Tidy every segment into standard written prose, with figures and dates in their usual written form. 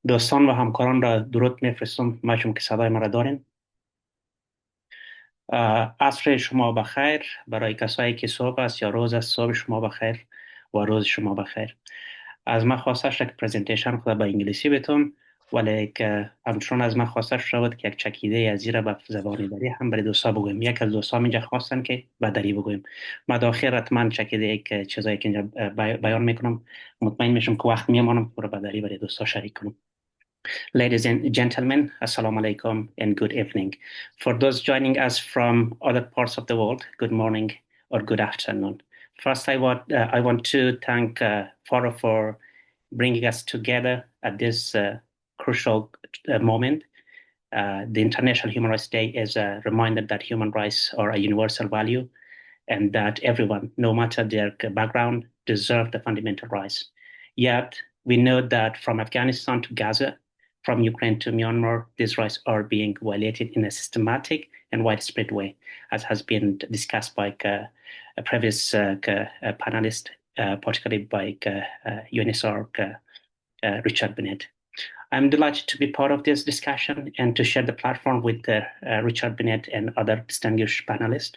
دوستان و همکاران را درود میفرستم. مجموع که صدای مرا دارین. عصر شما بخیر. برای کسایی که صبح است یا روز است، صبح شما بخیر و روز شما بخیر. از من خواستش که پرزنتیشن خود به انگلیسی بتون، ولی که همچون از من خواستش شود که یک چکیده از زیر به زبانی داری هم برای دوستا بگویم. یک از دوستا اینجا خواستن که به دری بگویم. من داخل حتما چکیده یک چیزایی که اینجا بیان میکنم، مطمئن میشم که وقت میمانم که به دری برای دوستا شریک کنم. Ladies and gentlemen, Assalamu alaikum and good evening. For those joining us from other parts of the world, good morning or good afternoon. First, I want to thank Farah for bringing us together at this crucial moment. The International Human Rights Day is a reminder that human rights are a universal value and that everyone, no matter their background, deserve the fundamental rights. Yet, we know that from Afghanistan to Gaza, from Ukraine to Myanmar, these rights are being violated in a systematic and widespread way, as has been discussed by a previous panelist, particularly by UNSR Richard Bennett. I'm delighted to be part of this discussion and to share the platform with Richard Bennett and other distinguished panelists.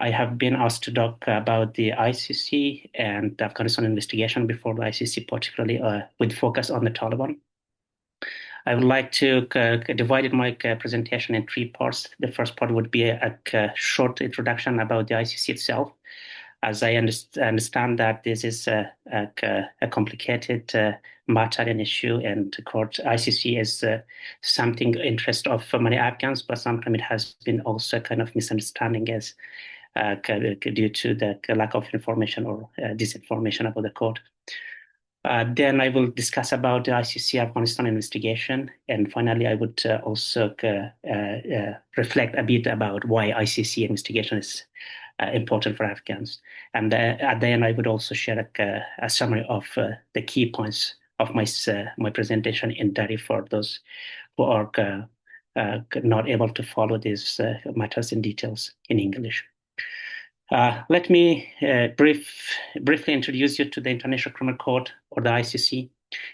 I have been asked to talk about the ICC and the Afghanistan investigation before the ICC, particularly with focus on the Taliban. I would like to divide my presentation in three parts. The first part would be a short introduction about the ICC itself, as I understand that this is a complicated matter and issue, and the court ICC is something interest of many Afghans, but sometimes it has been also kind of misunderstanding as due to the lack of information or disinformation about the court. Then I will discuss about the ICC Afghanistan investigation, and finally I would also reflect a bit about why ICC investigation is important for Afghans. And at the end, I would also share a summary of the key points of my presentation in Dari for those who are not able to follow these matters in details in English. Let me briefly introduce you to the International Criminal Court, or the ICC,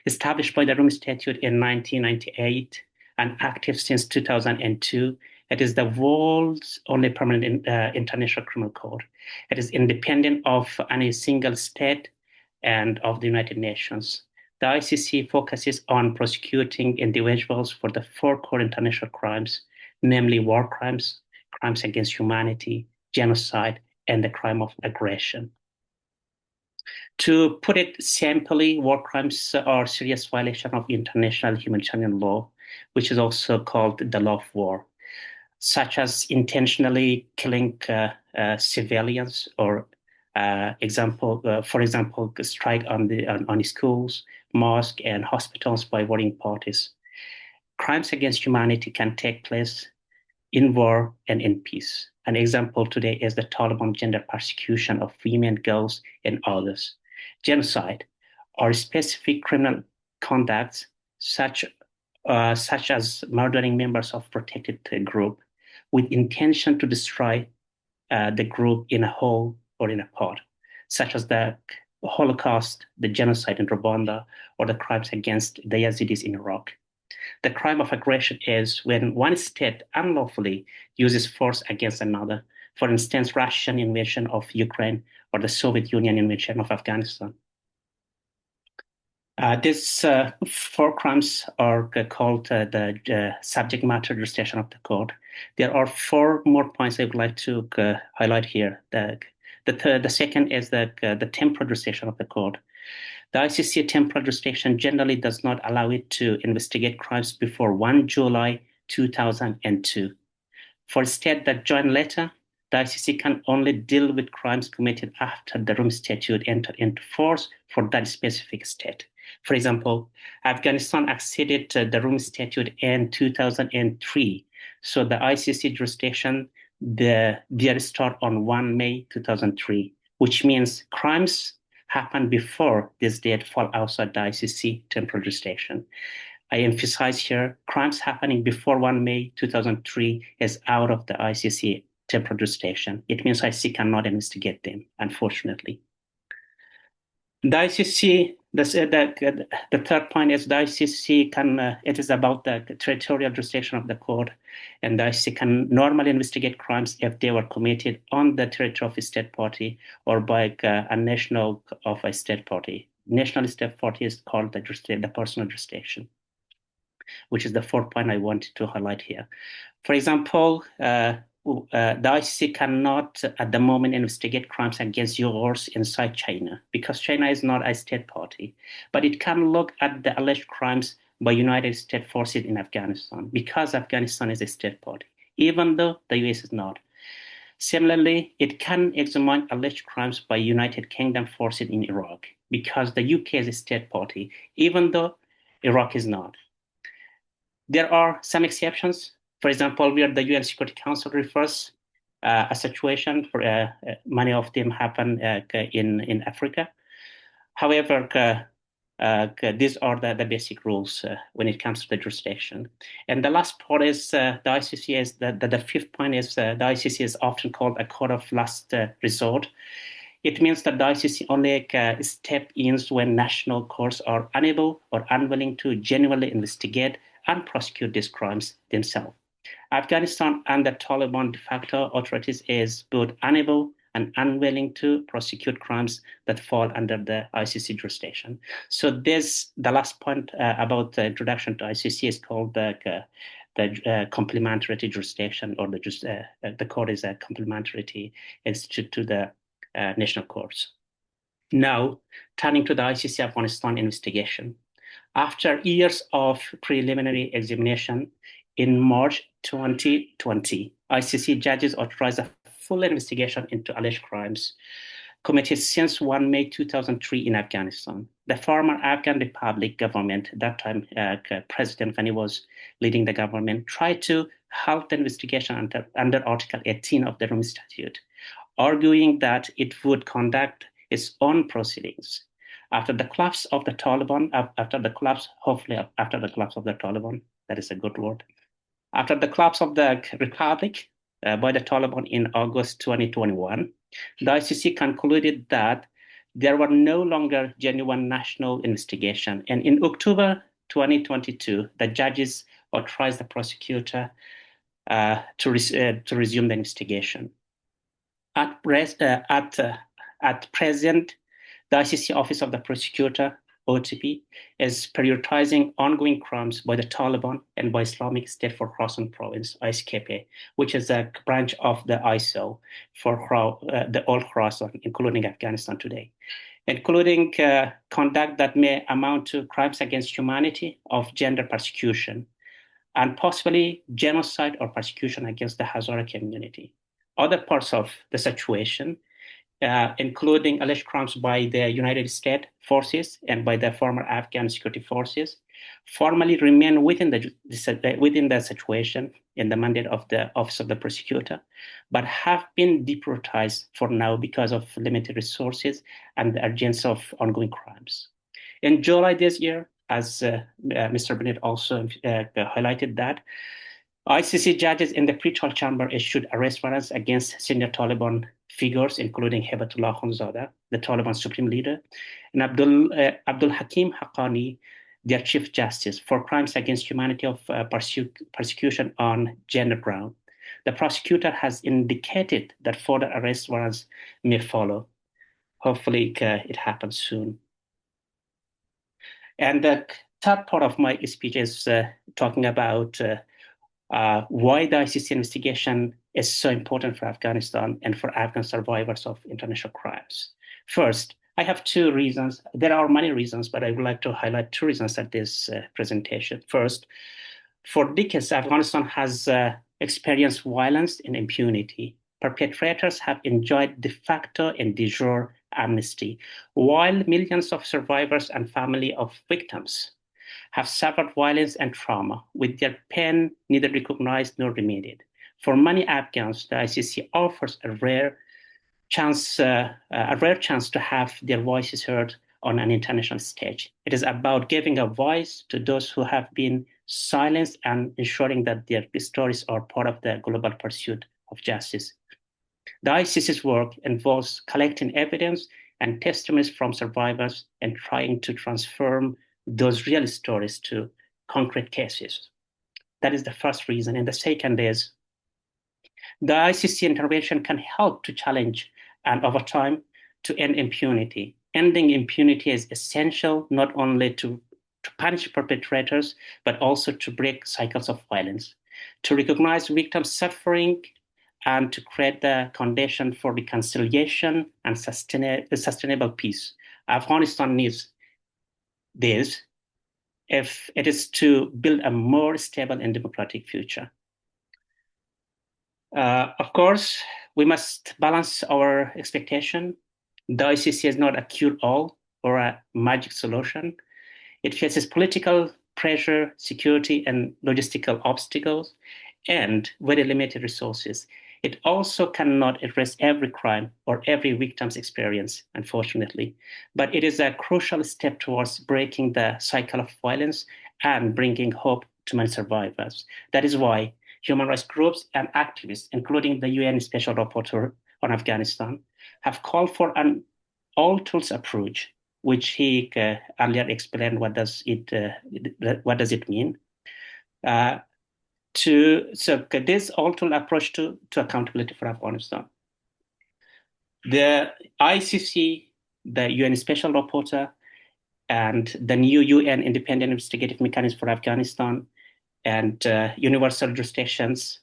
established by the Rome Statute in 1998 and active since 2002. It is the world's only permanent international criminal court. It is independent of any single state and of the United Nations. The ICC focuses on prosecuting individuals for the four core international crimes, namely war crimes, crimes against humanity, genocide, and the crime of aggression. To put it simply, war crimes are serious violation of international humanitarian law, which is also called the law of war, such as intentionally killing civilians, or for example, strike on schools, mosques, and hospitals by warring parties. Crimes against humanity can take place in war and in peace. An example today is the Taliban gender persecution of women, girls, and others. Genocide are specific criminal conducts such as murdering members of protected group with intention to destroy the group in a whole or in a part, such as the Holocaust, the genocide in Rwanda, or the crimes against the Yazidis in Iraq. The crime of aggression is when one state unlawfully uses force against another. For instance, Russian invasion of Ukraine or the Soviet Union invasion of Afghanistan. These four crimes are called the subject matter jurisdiction of the court. There are four more points I would like to highlight here. The second is the temporal jurisdiction of the court. The ICC temporal jurisdiction generally does not allow it to investigate crimes before 1 July 2002. For states that join later, the ICC can only deal with crimes committed after the Rome Statute entered into force for that specific state. For example, Afghanistan acceded to the Rome Statute in 2003, so the ICC jurisdiction there start on 1 May 2003, which means crimes happened before this date fall outside the ICC temporal jurisdiction. I emphasize here, crimes happening before 1 May 2003 is out of the ICC temporal jurisdiction. It means ICC cannot investigate them, unfortunately. The ICC The third point is the ICC it is about the territorial jurisdiction of the court, and the ICC can normally investigate crimes if they were committed on the territory of a state party or by a national of a state party. National state party is called the personal jurisdiction, which is the fourth point I wanted to highlight here. For example, the ICC cannot at the moment investigate crimes against Uyghurs inside China because China is not a state party, but it can look at the alleged crimes by United States forces in Afghanistan because Afghanistan is a state party, even though the US is not. Similarly, it can examine alleged crimes by United Kingdom forces in Iraq because the UK is a state party, even though Iraq is not. There are some exceptions. For example, where the UN Security Council refers a situation for many of them happen in Africa. However, these are the basic rules when it comes to the jurisdiction. And the last part is the ICC is the fifth point is the ICC is often called a court of last resort. It means that the ICC only step in when national courts are unable or unwilling to genuinely investigate and prosecute these crimes themselves. Afghanistan and the Taliban de facto authorities is both unable and unwilling to prosecute crimes that fall under the ICC jurisdiction. So the last point about the introduction to ICC is called the complementary jurisdiction, or the court is a complementary institute to the national courts. Now, turning to the ICC Afghanistan investigation. After years of preliminary examination, in March 2020, ICC judges authorized a full investigation into alleged crimes committed since 1 May 2003 in Afghanistan. The former Afghan Republic government, at that time President Ghani was leading the government, tried to halt the investigation under Article 18 of the Rome Statute, arguing that it would conduct its own proceedings. After the collapse of the Taliban, hopefully after the collapse of the Taliban, that is a good word. After the collapse of the republic by the Taliban in August 2021, the ICC concluded that there were no longer genuine national investigation. And in October 2022, the judges authorized the prosecutor to resume the investigation. At present, the ICC Office of the Prosecutor, OTP, is prioritizing ongoing crimes by the Taliban and by Islamic State for Khorasan Province, ISKP, which is a branch of the ISIL for the old Khorasan, including Afghanistan today, including conduct that may amount to crimes against humanity of gender persecution, and possibly genocide or persecution against the Hazara community. Other parts of the situation, including alleged crimes by the United States forces and by the former Afghan security forces, formally remain within the situation in the mandate of the Office of the Prosecutor, but have been deprioritized for now because of limited resources and the urgency of ongoing crimes. In July this year, as Mr. Bennett also highlighted that, ICC judges in the pretrial chamber issued arrest warrants against senior Taliban figures, including Hibatullah Khunzada, the Taliban supreme leader, and Abdul Hakim Haqqani, their chief justice, for crimes against humanity of persecution on gender ground. The prosecutor has indicated that further arrest warrants may follow. Hopefully, it happens soon. And the third part of my speech is talking about why the ICC investigation is so important for Afghanistan and for Afghan survivors of international crimes. First, I have two reasons. There are many reasons, but I would like to highlight two reasons at this presentation. First, for decades, Afghanistan has experienced violence and impunity. Perpetrators have enjoyed de facto and de jure amnesty, while millions of survivors and families of victims have suffered violence and trauma, with their pain neither recognized nor remedied. For many Afghans, the ICC offers a rare chance to have their voices heard on an international stage. It is about giving a voice to those who have been silenced and ensuring that their stories are part of the global pursuit of justice. The ICC's work involves collecting evidence, and testimonies from survivors and trying to transform those real stories to concrete cases. That is the first reason. And the second is the ICC intervention can help to challenge and over time to end impunity. Ending impunity is essential not only to punish perpetrators, but also to break cycles of violence, to recognize victims' suffering, and to create the condition for reconciliation and sustainable peace. Afghanistan needs this if it is to build a more stable and democratic future. Of course, we must balance our expectation. The ICC is not a cure-all or a magic solution. It faces political pressure, security, and logistical obstacles, and very limited resources. It also cannot address every crime or every victim's experience, unfortunately, but it is a crucial step towards breaking the cycle of violence and bringing hope to many survivors. That is why human rights groups and activists, including the UN Special Rapporteur on Afghanistan, have called for an all-tools approach, which he earlier explained what does it mean. So this all-tool approach to accountability for Afghanistan. The ICC, the UN Special Rapporteur, and the new UN Independent Investigative Mechanism for Afghanistan and universal jurisdictions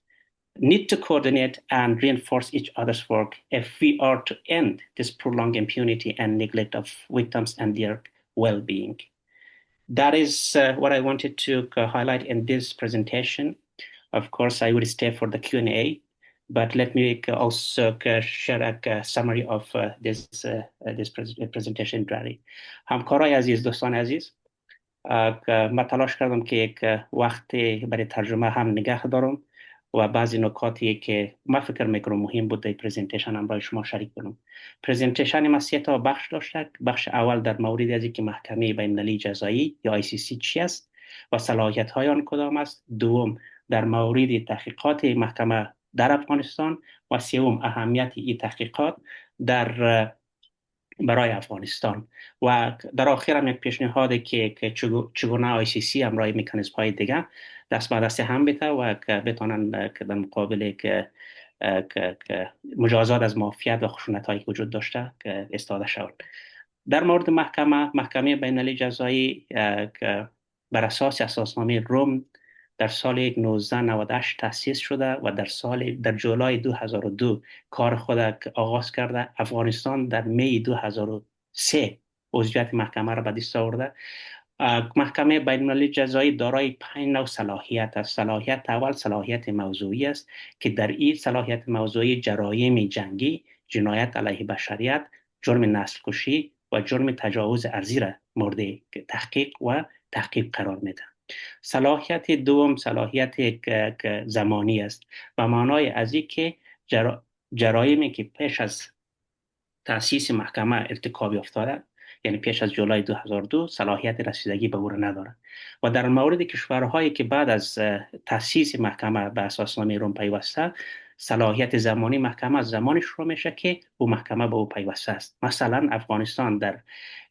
need to coordinate and reinforce each other's work if we are to end this prolonged impunity and neglect of victims and their well-being. That is what I wanted to highlight in this presentation. Of course, I will stay for the Q&A, but let me also share a summary of this presentation جاری. همکارای عزیز، دوستان عزیز، من تلاش کردم که یک وقت برای ترجمه هم نگه دارم و بعضی نکاتی که ما فکر میکنم مهم بود در پرزنتیشن هم برای شما شریک کنم. پرزنتیشن ما 3 تا بخش داشته. بخش اول در مورد از اینکه محکمه بین‌المللی جزایی یا ICC چی است و صلاحیت های آن کدام است. دوم در مورد تحقیقات محکمه در افغانستان و سوم اهمیت این تحقیقات برای افغانستان و در آخر هم یک پیشنهاده که چگونه ICC همراه مکانیزم های دیگه دست به دست هم بده و بتونن در مقابل مجازات از مافیات و خشونت هایی که وجود داشته که استفاده شود. در مورد محکمه بین‌المللی جزایی بر اساس اساسنامه روم در سال 1998 تأسیس شده و در جولای 2002 کار خود آغاز کرده. افغانستان در می 2003 عضویت محکمه را به دست آورده. محکمه بین‌المللی جزایی دارای 5 نوع صلاحیت است. صلاحیت اول صلاحیت موضوعی است که در این صلاحیت موضوعی جرایم جنگی، جنایت علیه بشریت، جرم نسل کشی و جرم تجاوز ارضی را مورد تحقیق و تعقیب قرار میده. صلاحیت دوم صلاحیت زمانی است و معنای از این که جرایمی که پیش از تأسیس محکمه ارتکاب افتاده، یعنی پیش از جولای 2002 صلاحیت رسیدگی به او را نداره و در مورد کشورهایی که بعد از تأسیس محکمه به اساسنامه روم پیوسته، صلاحیت زمانی محکمه از زمانی شروع میشه که او محکمه به او پیوسته است. مثلا افغانستان در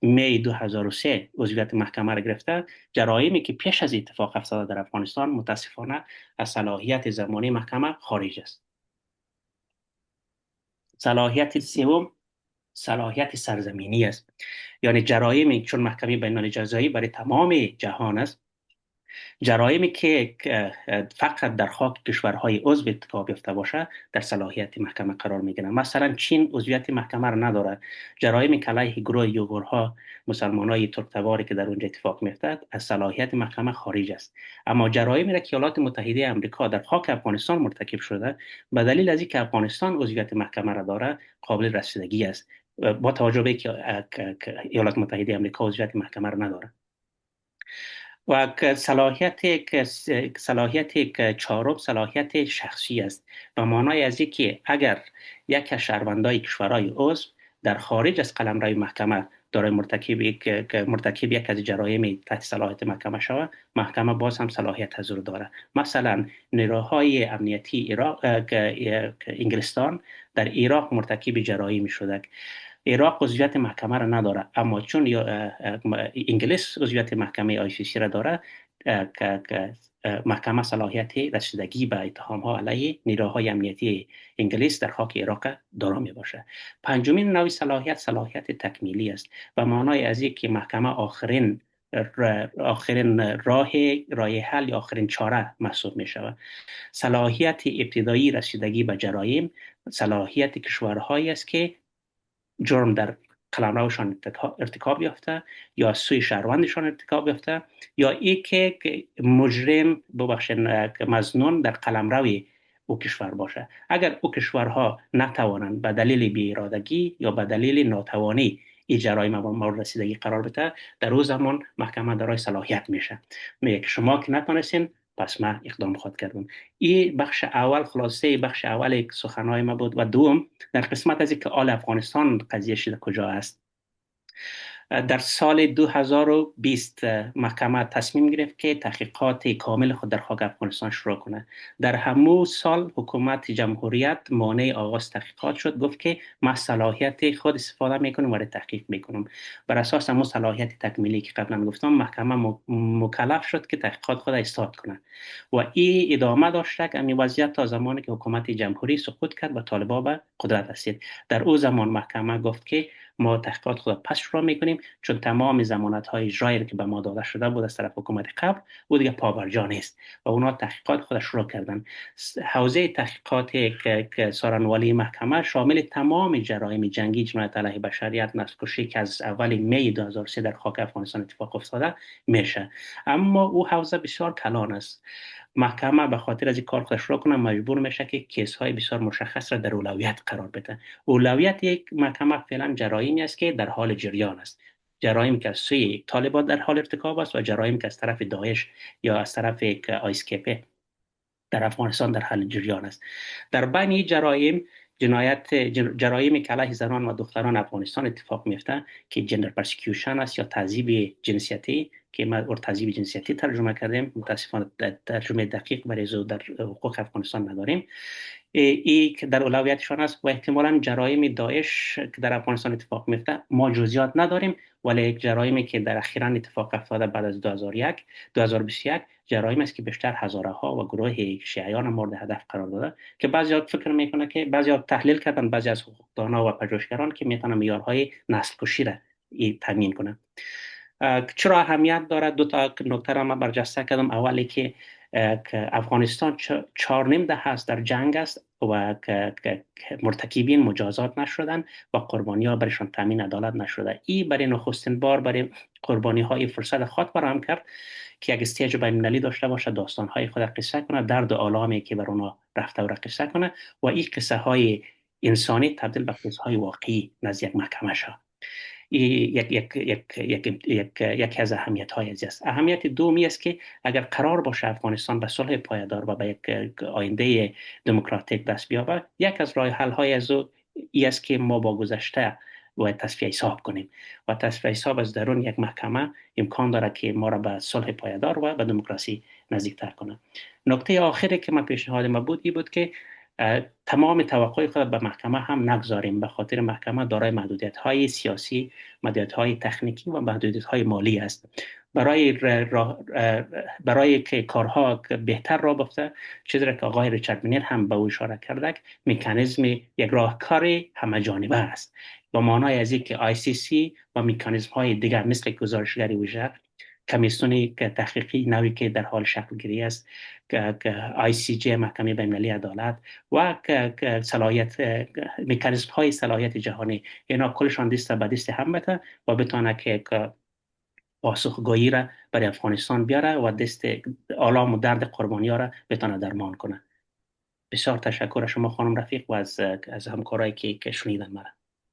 می 2003 عضویت محکمه را گرفته. جرایمی که پیش از اتفاق افتاده در افغانستان متاسفانه از صلاحیت زمانی محکمه خارج است. صلاحیت سوم صلاحیت سرزمینی است، یعنی جرایمی چون محکمه بین‌المللی جزایی برای تمام جهان است، جرایمی که فقط در خاک کشورهای عضو ارتکاب یافته باشه در صلاحیت محکمه قرار میگیرند. مثلا چین عضویت محکمه را نداره. جرایمی که علیه گروه یوگورها، مسلمانای ترک‌تباری که در اونجا اتفاق میفته از صلاحیت محکمه خارج است. اما جرایمی را که ایالات متحده آمریکا در خاک افغانستان مرتکب شده، به دلیل از اینکه افغانستان عضویت محکمه را داره قابل رسیدگی است، با توجه به اینکه ایالات متحده آمریکا عضویت محکمه را نداره. و صلاحیت چهارم صلاحیت شخصی است و معنای از این که اگر یک از شهروندان کشورهای عضو در خارج از قلمرو محکمه دارای مرتکب یک از جرایم تحت صلاحیت محکمه شود، محکمه باز هم صلاحیت حضور داره. مثلا نیروهای امنیتی انگلستان در عراق مرتکب جرایم شده عراق عضویت محکمه را نداره، اما چون انگلیس عضویت محکمه آی سی سی را داره، که محکمه صلاحیت رسیدگی به اتهام ها علیه نیروهای امنیتی انگلیس در خاک عراق دارا می باشه. پنجمین نوع صلاحیت صلاحیت تکمیلی است و معنای از این که محکمه آخرین راه حل یا آخرین چاره محسوب می شود. صلاحیت ابتدایی رسیدگی به جرایم صلاحیت کشورهایی است که جرم در قلمروشان ارتکاب یافته یا سوی شهروندشان ارتکاب یافته یا ای که مجرم ببخشید مظنون در قلمرو او کشور باشه. اگر او کشورها نتوانند به دلیل بی‌ارادگی یا به دلیل ناتوانی این جرایم مورد رسیدگی قرار بده، در او زمان محکمه دارای صلاحیت میشه، میگه که شما که نتونستین پس من اقدام خود کردم. این بخش اول، خلاصه بخش اول سخنهای ما بود. و دوم، در قسمت از اینکه آل افغانستان قضیه شده کجا است، در سال 2020 محکمه تصمیم گرفت که تحقیقات کامل خود در خاک افغانستان شروع کنه. در همون سال حکومت جمهوریت مانع آغاز تحقیقات شد، گفت که من صلاحیت خود استفاده میکنم و تحقیق میکنم. بر اساس همون صلاحیت تکمیلی که قبلا گفتم، محکمه مکلف شد که تحقیقات خود استارت کنه و این ادامه داشته که این وضعیت تا زمانی که حکومت جمهوری سقوط کرد و طالبان به قدرت رسید. در او زمان محکمه گفت که ما تحقیقات خود پس شروع میکنیم، چون تمام ضمانت های اجرایی که به ما داده شده بود از طرف حکومت قبل او دیگه پابرجا نیست و اونا تحقیقات خود شروع کردن. حوزه تحقیقات که سارنوالی محکمه شامل تمام جرایم جنگی، جنایت علیه بشریت، نسل‌کشی که از اول می 2003 در خاک افغانستان اتفاق افتاده میشه. اما او حوزه بسیار کلان است. محکمه به خاطر از این کار خودش شروع کنه مجبور میشه که کیس های بسیار مشخص را در اولویت قرار بده. اولویت یک محکمه فعلا جرایمی است که در حال جریان است، جرایمی که از سوی طالبان در حال ارتکاب است و جرایمی که از طرف داعش یا از طرف آیسکپ در افغانستان در حال جریان است. در بین این جرایمی که علیه زنان و دختران افغانستان اتفاق میفته که جندر پرسیکیوشن است یا تعذیب جنسیتی که ما تعذیب جنسیتی ترجمه کردیم، متاسفانه ترجمه دقیق برای در حقوق افغانستان نداریم، ای که در اولویتشان است. و احتمالاً جرایم داعش که در افغانستان اتفاق میفته ما جزئیات نداریم، ولی یک جرایمی که در اخیراً اتفاق افتاده بعد از 2021 جرایم است که بیشتر هزارها و گروه شیعیان مورد هدف قرار داده که بعضی فکر میکنه که بعضی تحلیل کردن، بعضی از حقوقدانا و پژوهشگران که میتونن معیارهای نسل کشی را تامین کنه. چرا اهمیت داره؟ دو تا نکته را من برجسته کردم. اولی که افغانستان 4.5 دهه است در جنگ است و مرتکبین مجازات نشدن و قربانی ها برشان تامین عدالت نشده. این برای نخستین بار برای قربانی های فرصت خود فراهم کرد که یک استیج بین المللی داشته باشه، داستان های خود قصه کنه، درد و آلامی که بر اونا رفته و را قصه کنه و این قصه های انسانی تبدیل به قصه های واقعی نزد یک محکمه شد. یکی از اهمیت های است. اهمیت دومی است که اگر قرار باشه افغانستان به صلح پایدار و به یک آینده دموکراتیک دست بیابه، یک از راه حل های از او است که ما با گذشته و تصفیه حساب کنیم و تصفیه حساب از درون یک محکمه امکان داره که ما را به صلح پایدار و به دموکراسی نزدیکتر کنه. نکته آخری که من پیشنهاد ما بود این بود که تمام توقع خود به محکمه هم نگذاریم، به خاطر محکمه دارای محدودیت های سیاسی، محدودیت های تکنیکی و محدودیت های مالی است. برای که کارها بهتر راه بیفته، چیزی را که آقای ریچارد مینیر هم به او اشاره کرده، مکانیزم یک راهکار همه جانبه است، با معنای از اینکه ICC و مکانیزم های دیگر مثل گزارشگری ویژه، کمیسیون تحقیقی نوی که در حال شکل گیری است، ICJ محکمه بین المللی عدالت و صلاحیت مکانیزم های صلاحیت جهانی، اینا کلشان دست به دست هم بده و بتونه که پاسخگویی را برای افغانستان بیاره و دست آلام و درد قربانی ها را بتونه درمان کنه. بسیار تشکر از شما خانم رفیق و از همکارایی که شنیدن مرا.